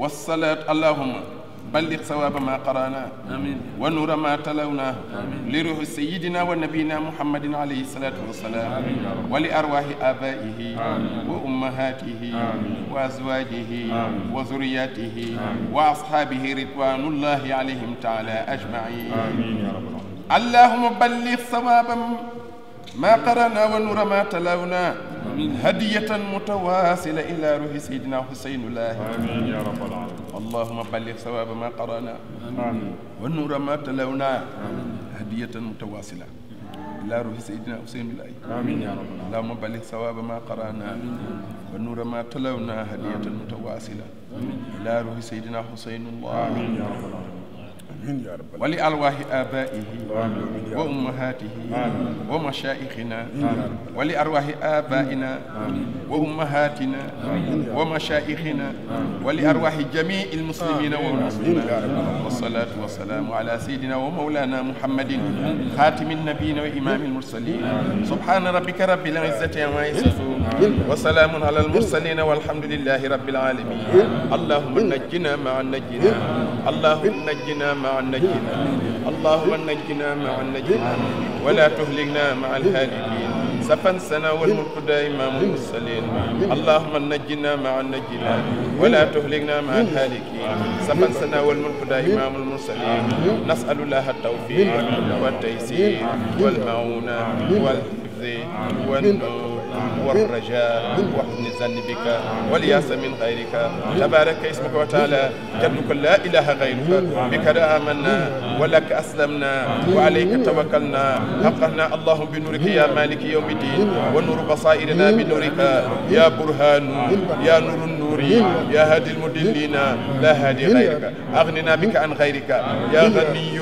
والصلاة اللهم بلغ ثواب ما قرانا ونور ما تلونا لروح سيدنا ونبينا محمد عليه الصلاة والسلام ولأرواح آبائه وأمهاته وأزواجه وذرياته وأصحابه رضوان الله عليهم تعالى أجمعين اللهم بلغ ثواب ما قرانا ونور ما تلونا هدية متواصلة إلى روح سيدنا حسين الله آمين يا رب العالمين اللهم بلغ ثواب ما قرانا ونور ما تلونا هدية متواصلة إلى روح سيدنا حسين الله آمين يا رب العالمين اللهم بلغ ثواب ما قرانا ونور ما تلونا هدية متواصلة إلى روح سيدنا حسين الله آمين يا رب العالمين ولأرواح آبائه وأمهاته ومشايخنا ولأرواح آبائنا وأمهاتنا ومشايخنا ولأرواح جميع المسلمين والمسلمات والصلاة والسلام على سيدنا ومولانا محمد خاتم النبيين وإمام المرسلين سبحان ربك رب العزة عما يصفون وسلام على المرسلين والحمد لله رب العالمين اللهم نجنا مع النجين اللهم نجنا مع النجين اللهم نجنا مع النجين ولا تهلكنا مع الهالكين سفن سنا والملك دائما المرسلين اللهم نجنا مع النجين ولا تهلكنا مع الهالكين سفن سنا والملك دائما المرسلين نسأل الله التوفيق والتيسير والمعونة والحفظ والنور والرجاء وحسن الظن بك والياس من غيرك تبارك اسمك وتعالى جدك لا اله غيرك بك آمنا ولك اسلمنا وعليك توكلنا حقنا اللهم بنورك يا مالك يوم الدين ونور بصائرنا بنورك يا برهان يا نور النور يا هادي المدلين لا هادي غيرك اغننا بك عن غيرك يا غني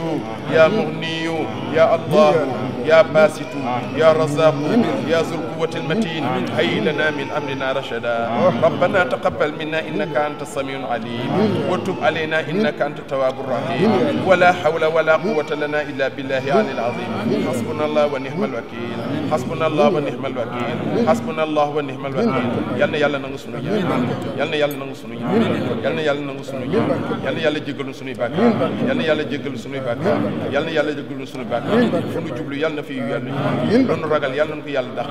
يا مغني يا الله يا باسط يا رزاق يا ذو القوة المتين هيئ لنا من أمرنا رشدا ربنا تقبل منا إنك أنت السميع العليم وتب علينا إنك أنت التواب الرحيم ولا حول ولا قوة لنا إلا بالله العلي العظيم حسبنا الله ونعم الوكيل حسبنا الله ونعم الوكيل حسبنا الله ونعم الوكيل يالنا يالا نانغو سونو يالنا يالا نانغو سونو يالنا يالا نانغو سونو يالنا يالا جيغلو سونو بكار يالنا يالا جيغلو سونو بكار يالنا يالا جيغلو سونو بكار fu nu jublu yàlla na fi yàlla doon ragal yàlla na ko yàlla dàq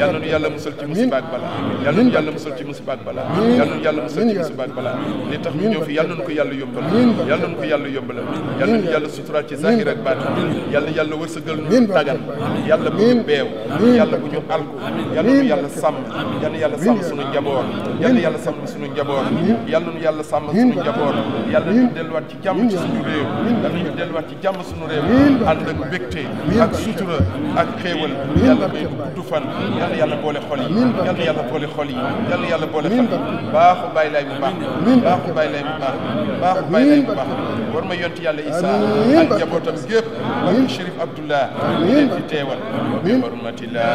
yàlla na yàlla musal ci musiba ak bala yàlla na yàlla musal ci musiba ak bala yàlla na yàlla musal ci musiba ak bala li tax ñu ñëw fi yàlla na ko yàlla yombal yàlla na ko yàlla yombal yàlla na yàlla suturaal ci zahir ak baatin yàlla na yàlla wërsëgal ñu dagan yàlla bu ñu beew yàlla bu ñu alku yàlla na yàlla sàmm yàlla na yàlla sàmm suñu njaboot yàlla na yàlla sàmm suñu njaboot yàlla na yàlla sàmm suñu njaboot yàlla ñu delluwaat ci jàmm ci suñu réew yàlla ñu delluwaat ci jàmm suñu réew ànd ak mbégte ak sutura ak xéewal yàlla may gudd fan yàlla yàlla boole xol yi yàlla yàlla boole xol yi yàlla yàlla boole xol yi baaxu bàyyi lay bu baax baaxu bàyyi lay bu baax baaxu bàyyi lay bu baax war ma yonti yàlla Isa ak njabootam gépp ak Chérif Abdoullah leen fi teewal bi hurmatillah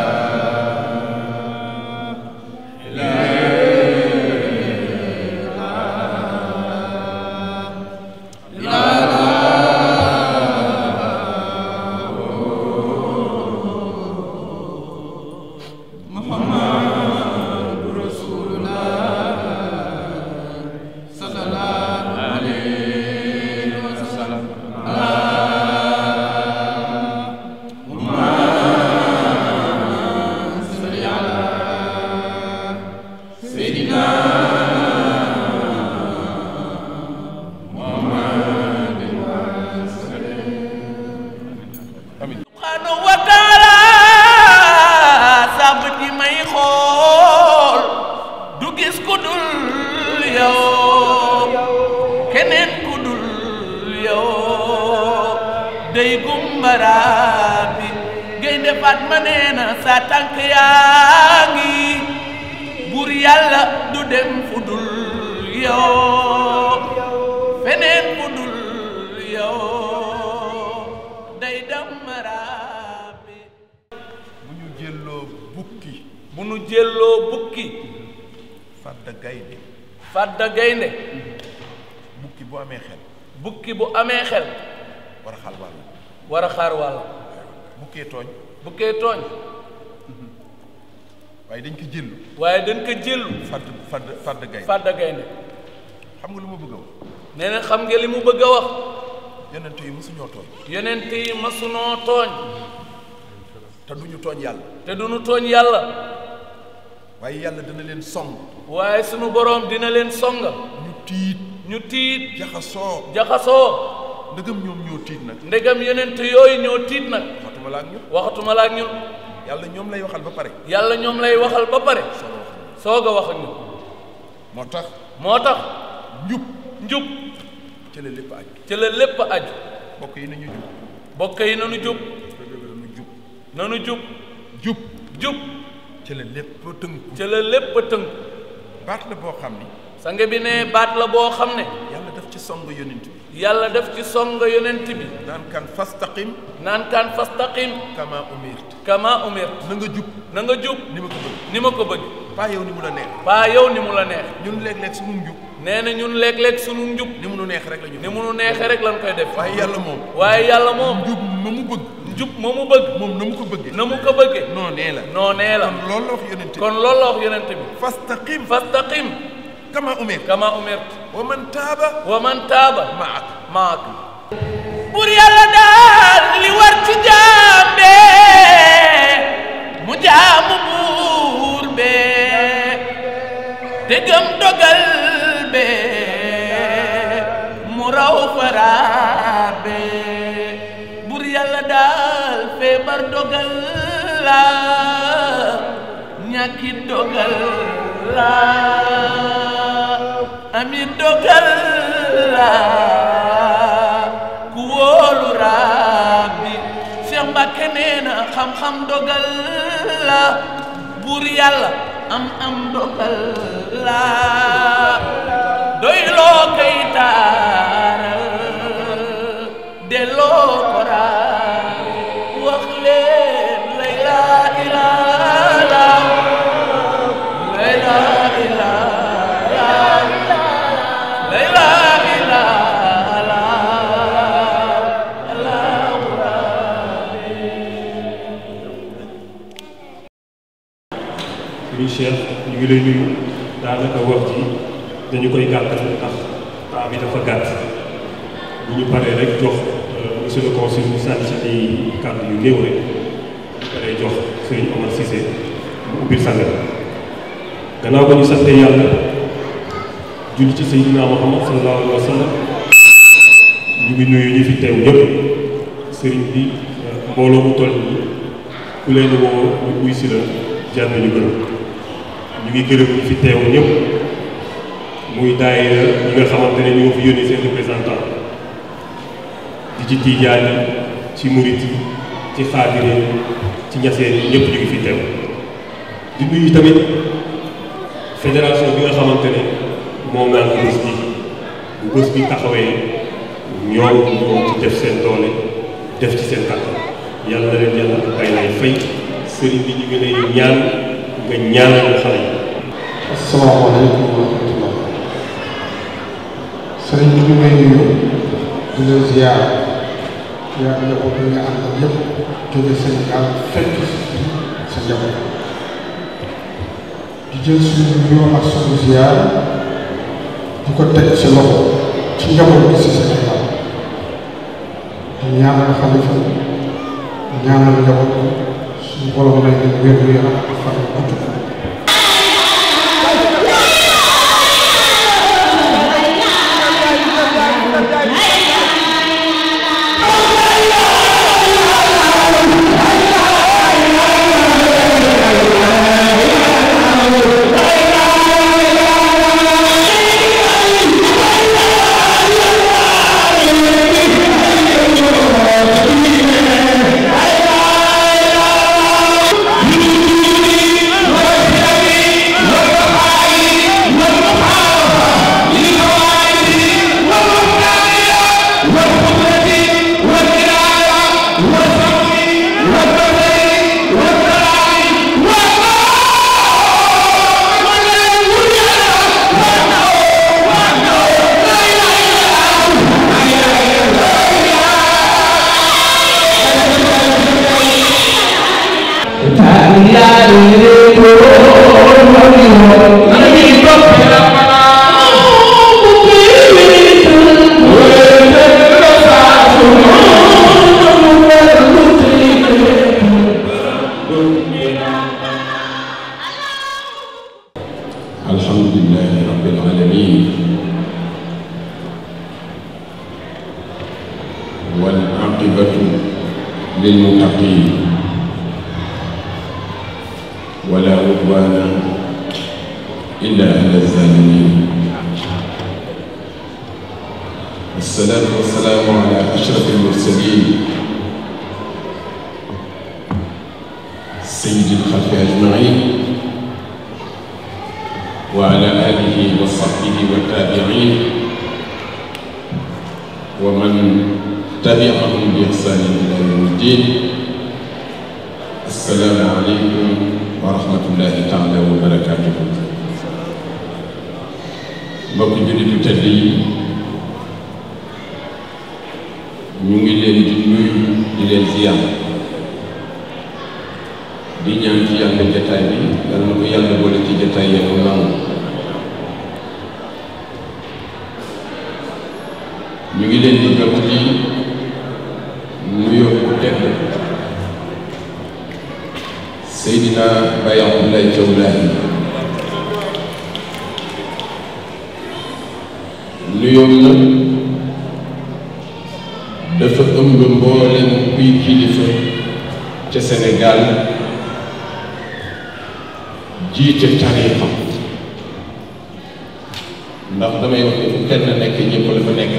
fadda gaynde bukki bu amee xel bukki bu amee xel war a xaar wàll war a xaar wàll bukkee tooñ waaye dañ ko jëllu fadda gaynde xam nga lu ma bëgg a wax. nee na xam nga li mu bëgg a wax. yonent yi mësuñoo tooñ. yonent yi mësunoo tooñ. te duñu tooñ yàlla. te duñu tooñ yàlla. waaye yàlla dina leen song. waaye sunu boroom dina leen songa. ñu tiit. jaxasoo. ndegam ñoom ñoo tiit nag. ndegam yonent yooyu ñoo tiit nag. waxatuma la ak ñun. waxatuma la ak ñun. yàlla ñoom lay waxal ba pare. yàlla ñoom lay waxal ba pare. soog a wax ak ñun. moo tax. njub. ci la lépp aju. ci la lépp aju. bokk yi nañu jub. bokk yi nanu jub. nanu jub. jub. ci la lépp tënku. ci la lépp tënku. baat la boo xam ni. sange bi ne baat la boo xam ne. yàlla daf ci song yonent bi. yàlla daf ci song yonent bi. naan kan fastaqim. kama umirt. kama umirt. na nga jub. ni ma ko bëgg. paa yow ni mu la neex. paa yow ni mu la neex. ñun léeg-léeg sunu njub. nee na ñun léeg-léeg sunu njub. ni mu nu neex rek la ñu. ni mu nu neexee rek lañ koy def. waaye yàlla moom. njub ma mu bëgg. njub ma mu bëgg. moom na mu ko bëggee. na mu ko bëggee. noonee la. kon loolu la wax yonent bi. fastaqim. kama umirt. wa man taaba. maak. buur yàlla daal li war ci jaam bee mu jaamu buur bee te gëm dogal bee mu raw faraa bee buur yàlla daal feebar dogal la ñàkki dogal la ami dogal la ku wóolu Rabbi Cheikh Mbacke nee na xam-xam dogal la buur yàlla am dogal la doy loo koy taaral delloo ko Rabbi wax leen la ilaha illallah la ilaha illallah la ilaha illallah Serigne Cheikh ñu ngi lay nuyu daanaka wax ji dañu koy gàttal ndax temps bi dafa gàtt bu ñu paree rek jox monsieur le consul mu sànni ci ay kàddu yu néew rek bu paree jox Serigne Omar Cissé mu ubbil sàngal gannaaw ba ñu sante yàlla julli ci Seydina Muhammad sallallahu alayhi wa sallam ñu ngi nuyu ñi fi teew ñëpp Serigne bi mbooloo mu toll nii ku leen woo wuy si la jar nañu gërëm ñu ngi gërëm ñi fi teew ñëpp muy daayira ñi nga xamante ne ñoo fi yónni seen représentant di ci tiijaan yi ci murit yi ci xaadire ci ñaseen yi ñëpp ñu ngi fi teew di nuyu tamit fédération bi nga xamante ne moom naan ko bés bi bu bés bi taxawee ñoom ñoo ci def seen doole def ci seen kàttan yàlla na leen yàlla bay lay fay sëriñ bi ñu ngi lay ñaan nga ñaanal xale yi. asalaamaaleykum wa rahmatulah. sëriñ bi ñu ngi lay nuyu di la ziar yaa ngi ko nga àndal yëpp jóge Sénégal fekk sa njaboot di jël suñu nuyoo ak suñu ziar di ko teg ci loxo ci njaboot bi si Sénégal di ñaanal xalifa di ñaanal njaboot suñu borom may leen wér-gu-yaram ak fan bu gudd. Right. للمتقين ولا عدوان إلا على الظالمين. والصلاة والسلام على أشرف المرسلين سيد الخلق أجمعين وعلى آله وصحبه والتابعين ومن تبعهم بإحسان إلى يوم الدين. السلام عليكم ورحمة الله تعالى وبركاته. mbokk jullit yu tedd yi ñu ngi leen di nuyu di leen ziyaar di ñaan ci yàlla jataay bi yàlla na ko yàlla boole ci jataay yàlla nangu. ñu ngi leen di jot li nuyoo bu tedd Seydina Baye Abdoulaye Thiaw Laye nuyoo nag dafa ëmb mboolem kuy kilifa ca Sénégal jiite tariixa ndax damay wax ne fu kenn nekk ñëpp la fa nekk.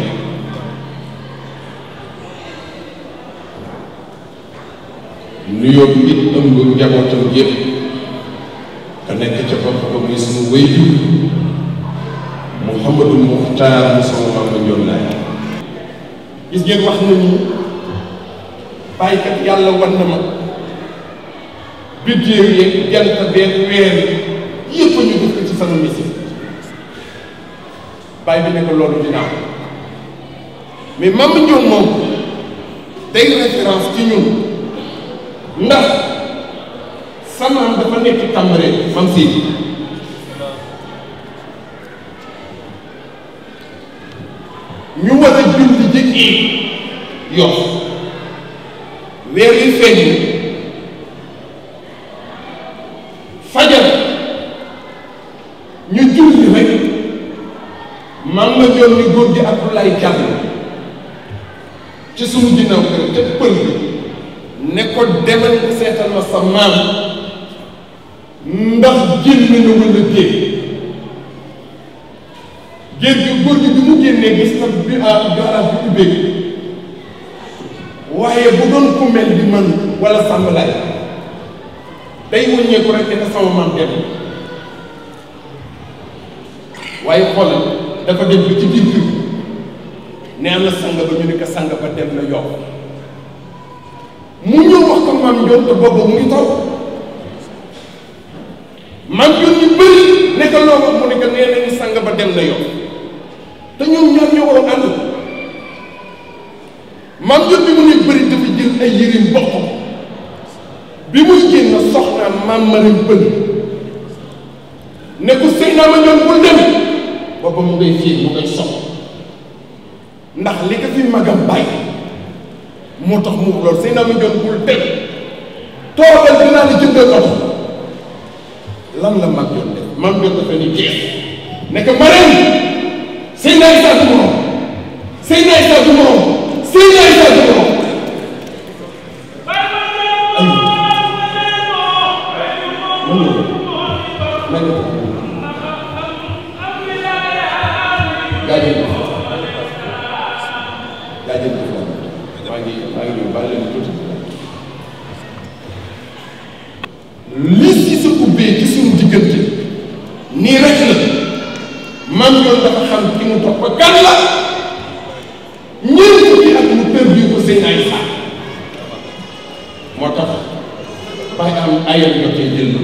nuyoo bi it ëmb njabootam yëpp ka nekk ca bopp ba muy sunu wéyjur Mouhamadou Muxtaar mu sama maam la Njoon Laay. gis ngeen wax nañu bàyyikat yàlla wan na ma biddéew yeeg jant beeg weer yëpp ñu def ko ci sama mission bàyyi bi ne ko loolu dinaa ko mais maam Njoon moom day référence ci ñun ndax samaam dafa nekk Cambérène mam Seydi ñu war a julli ji Yoff weer yi feeñ fajar ñu julli rek maam la joon ni góor gi Abdoulaye Diall ci suñu ginnaaw kër te pël bi ne ko demal nga seetal ma sa maam ndax génn na wala génn génn gi góor gi bi mu génnee gis na bi garage bi ubbee waaye bu doon ku mel di man wala sàmbalaay day wëññeeku rek ne sama maam dem waaye xoolal dafa dem bi ci biir kër ne am na sang ba ñu ne ko sang ba dem na Yoff mu ñëw wax ko maam Njoon te boobu mu ngi toog maam Njoon ñu bëri nekk loo wax mu ne que nee nañu sang ba dem na Yoff te ñoom ñaar ñoo war a ànd maam Njoon bi mu ne bëri dafa jël ay yërim bokk bi muy génn soxnaa maam Marim Pël ne ko sëy naa ma Njoon bul dem booba mu ngay fii mu ngay sox ndax li ko fi magam bàyyi moo tax mu loolu sëy naa ma Njoon bul dem toogal dinaa la jëndal oto lan la mag Njoon def mag Njoon dafa ni jeex ne ko Marim sëy naa Isaa du morom sëy naa Isaa du morom sëy naa Isaa du morom li si sa ubbee ci suñu diggante nii rek la maam Njoon dafa xam ki mu topp ba kan la ñeent fukki at mu tër bi ko sëy ay sax moo tax bàyyi am ayal jotee jël na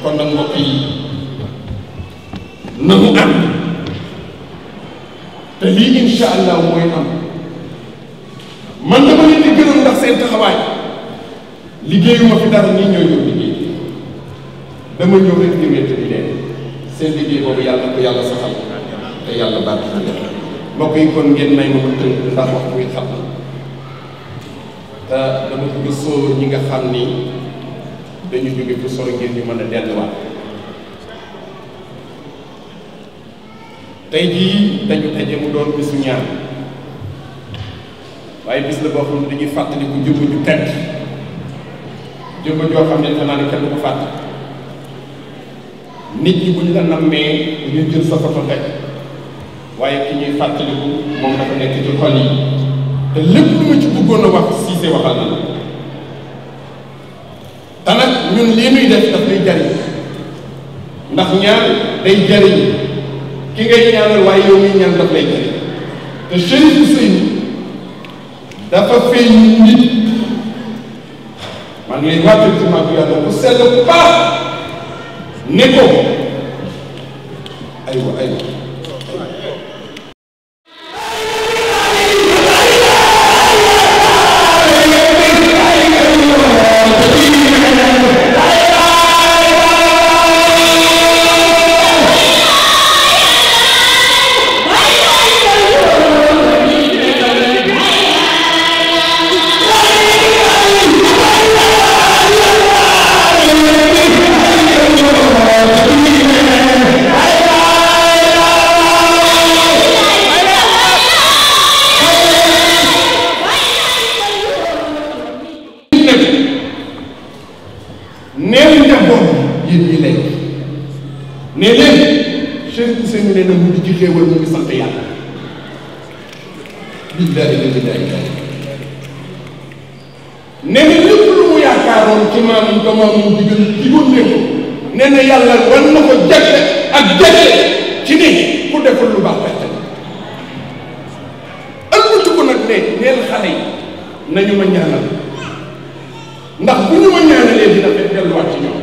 kon nag mbokk yi na mu am te lii insha allah mooy am man dama leen di gërëm ndax seen taxawaay liggéeyuma fi dara nii ñoo ñëw liggéey dama ñëw rek di wéet di leen seen liggéey boobu yàlla ko yàlla saxal te yàlla baax na leen mbokk yi kon ngeen may ma ko tënk ndax wax muy xam te dama bëgg sóor ñi nga xam ni dañu jóge fu sori ngir ñu mën a delluwaat tey jii dañu daje mu doon bisu ñaan waaye bis la boo xam ne dañuy fàttaliku jëmm ju tedd jëmm joo xam ne danaa ne kenn du ko fàtte nit ñi bu ñu la nammee ñu jël sa photo teg waaye ki ñuy fàttaliku moom dafa nekk ci xol yi te lépp lu ma ci bëggoon a wax Cissé waxal na la te nag ñun lii nuy def daf lay jariñ ndax ñaan day jariñ ki ngay ñaanal waaye yow miy ñaan daf lay jariñ te Chérif Ousseynou dafa feeñ nit maa ngi lay wàccal ci mag yàlla bu sell bu baax ne ko aywa ne leen Chérif Ousseynou nee na mu ngi ci xéewal mu ngi sant yàlla billaahi la ilaha illa nee na lépp lu mu yaakaaroon ci maam ko maam mu digal digoon ne ko nee na yàlla wan na ko jagle ak jagle ci ni ku deful lu baax perte ëllëtu ko nag ne neel xale yi nañu ma ñaanal ndax bu ñu ma ñaanalee dina fekk delluwaat ci ñoom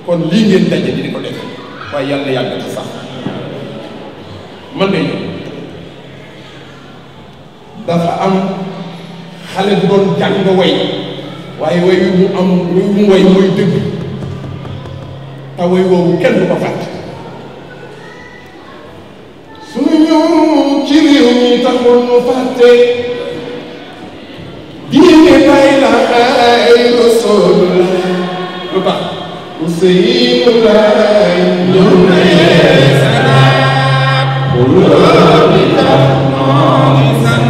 kon lii ngeen daje di ko def waaye yàlla yàgg ci sax man de dafa am xale bu doon jàng way waaye way wi mu am wi mu way mooy dëgg te way woowu kenn du ko fàtte suñu ñëw ci réew mi taxul nu fàtte diine bay la ay rasulullah lu tax Ousseynou laay ñëw na yeesalaat xulóo bi tax noo ngi sant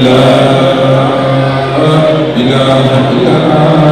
la ilaha illallah